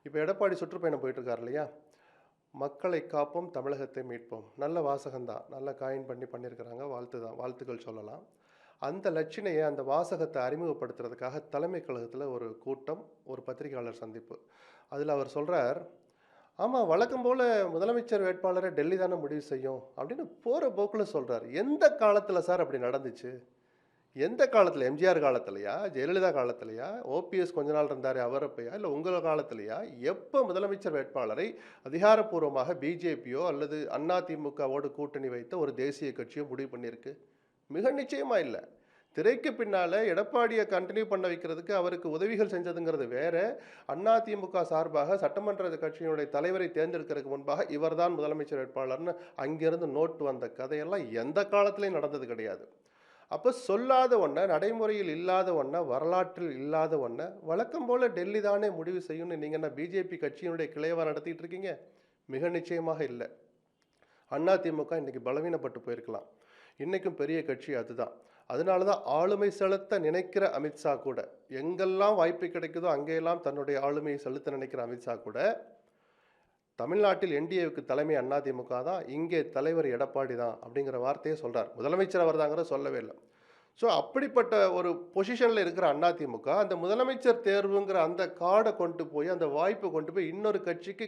இப்போ எடப்பாடி சுற்றுப்பயணம் போயிட்டு இருக்காரு இல்லையா? மக்களை காப்போம், தமிழகத்தை மீட்போம். நல்ல வாசகம் தான். நல்ல காயின் பண்ணி பண்ணியிருக்கிறாங்க. வாழ்த்து தான். வாழ்த்துக்கள் சொல்லலாம். அந்த லட்சணைய, அந்த வாசகத்த அறிமுகப்படுத்துறதுக்காக தலைமை கழகத்தில ஒரு கூட்டம், ஒரு பத்திரிகையாளர் சந்திப்பு. அதில அவர் சொல்றார், "ஆமா, வழக்கம் போல முதலமைச்சர் வேட்பாளர டெல்லி தானே முடிவு செய்யும்." அப்படின்னு போற போக்குல சொல்றாரு. எந்த காலத்தில சார் அப்படி நடந்துச்சு? எந்த காலத்துல? எம்ஜிஆர் காலத்துலயா? ஜெயலலிதா காலத்துலயா? ஓபிஎஸ் கொஞ்ச நாள் இருந்தாரே அவர் அப்பயா? இல்ல உங்க காலத்துலயா? எப்ப முதலமைச்சர் வேட்பாளரை அதிகாரப்பூர்வமாக பிஜேபியோ அல்லது அதிமுகவோடு கூட்டணி வைத்த ஒரு தேசிய கட்சியோ முடிவு பண்ணியிருக்கு? மிக நிச்சயமா இல்ல. திரைக்கு பின்னால எடப்பாடிய கன்டின்யூ பண்ண வைக்கிறதுக்கு அவருக்கு உதவிகள் செஞ்சதுங்கிறது வேற. அதிமுக சார்பாக சட்டமன்ற கட்சியினுடைய தலைவரை தேர்ந்தெடுக்கிறதுக்கு முன்பாக இவர்தான் முதலமைச்சர் வேட்பாளர்னு அங்கிருந்து நோட் வந்த கதையெல்லாம் எந்த காலத்திலயும் நடந்தது கிடையாது. அப்ப சொல்லாத ஒண்ண, நடைமுறையில் இல்லாத ஒண்ண, வரலாற்றில் இல்லாத ஒண்ண, வழக்கம் போல டெல்லி தானே முடிவு செய்யும்னு நீங்க என்ன பிஜேபி கட்சியினுடைய கிளையவா நடத்திட்டு இருக்கீங்க? மிக நிச்சயமாக இல்ல. அதிமுக இன்னைக்கு பலவீனப்பட்டு போயிருக்கலாம். இன்னைக்கும் பெரிய கட்சி அதுதான். அதனால தான் ஆளுமை செலுத்த நினைக்கிற அமித்ஷா கூட, எங்கெல்லாம் வாய்ப்பு கிடைக்குதோ அங்கெல்லாம் தன்னுடைய ஆளுமையை செலுத்த நினைக்கிற அமித்ஷா கூட, தமிழ்நாட்டில் என்டிஏவுக்கு தலைமை அதிமுக தான், இங்கே தலைவர் எடப்பாடி தான் அப்படிங்கிற வார்த்தையை சொல்றார். முதலமைச்சர் அவர்தாங்கிறத சொல்லவே இல்ல. ஸோ அப்படிப்பட்ட ஒரு பொசிஷன்ல இருக்கிற அதிமுக, அந்த முதலமைச்சர் தேர்வுங்கிற அந்த கார்ட கொண்டு போய், அந்த வாய்ப்ப கொண்டு போய் இன்னொரு கட்சிக்கு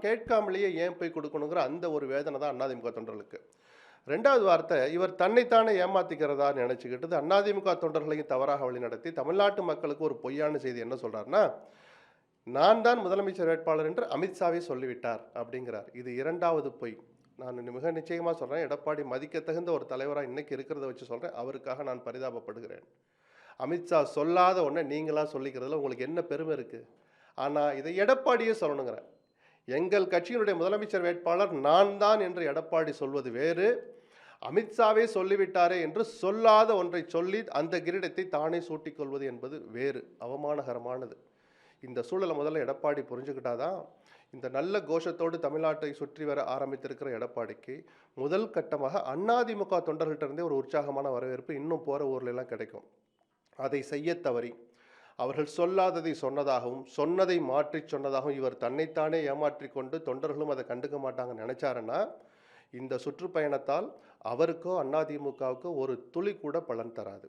கேட்காமலேயே ஏன் போய் குடுக்கணுங்கிற அந்த ஒரு வேதனை தான் அதிமுக தொண்டர்களுக்கு. 2வது வார்த்தை, இவர் தன்னைத்தானே ஏமாத்திக்கிறதா நினைச்சுக்கிட்டு அதிமுக தொண்டர்களையும் தவறாக வழிநடத்தி, தமிழ்நாட்டு மக்களுக்கு ஒரு பொய்யான செய்தி என்ன சொல்றாருன்னா, நான் தான் முதலமைச்சர் வேட்பாளர் என்று அமித்ஷாவே சொல்லிவிட்டார் அப்படிங்கிறார். இது 2வது பொய். நான் மிக நிச்சயமா சொல்றேன். எடப்பாடி மதிக்கத்தகுந்த ஒரு தலைவரா இன்னைக்கு இருக்கிறத வச்சு சொல்றேன். அவருக்காக நான் பரிதாபப்படுகிறேன். அமித்ஷா சொல்லாத ஒண்ண நீங்களா சொல்லிக்கிறதுல உங்களுக்கு என்ன பெருமை இருக்கு? ஆனா இதை எடப்பாடியே சொல்லணுங்கிறேன். எங்கள் கட்சியினுடைய முதலமைச்சர் வேட்பாளர் நான் தான் என்று எடப்பாடி சொல்வது வேறு. அமித்ஷாவே சொல்லிவிட்டாரே என்று சொல்லாத ஒன்றை சொல்லி அந்த கிரீடத்தை தானே சூட்டிக்கொள்வது என்பது வேறு. அவமானகரமானது. இந்த சூழலை முதல்ல எடப்பாடி புரிஞ்சுக்கிட்டாதான் இந்த நல்ல கோஷத்தோடு தமிழ்நாட்டை சுற்றி வர ஆரம்பித்திருக்கிற எடப்பாடிக்கு முதல் கட்டமாக அதிமுக தொண்டர்கள்ட்ட இருந்தே ஒரு உற்சாகமான வரவேற்பு இன்னும் போற ஊர்ல எல்லாம் கிடைக்கும். அதை செய்ய தவறி அவர்கள் சொல்லாததை சொன்னதாகவும் சொன்னதை மாற்றி சொன்னதாகவும் இவர் தன்னைத்தானே ஏமாற்றி கொண்டு தொண்டர்களும் அதை கண்டுக்க மாட்டாங்க நினைச்சாருன்னா இந்த சுற்றுப்பயணத்தால் அவருக்கோ அதிமுகவுக்கோ ஒரு துளி கூட பலன் தராது.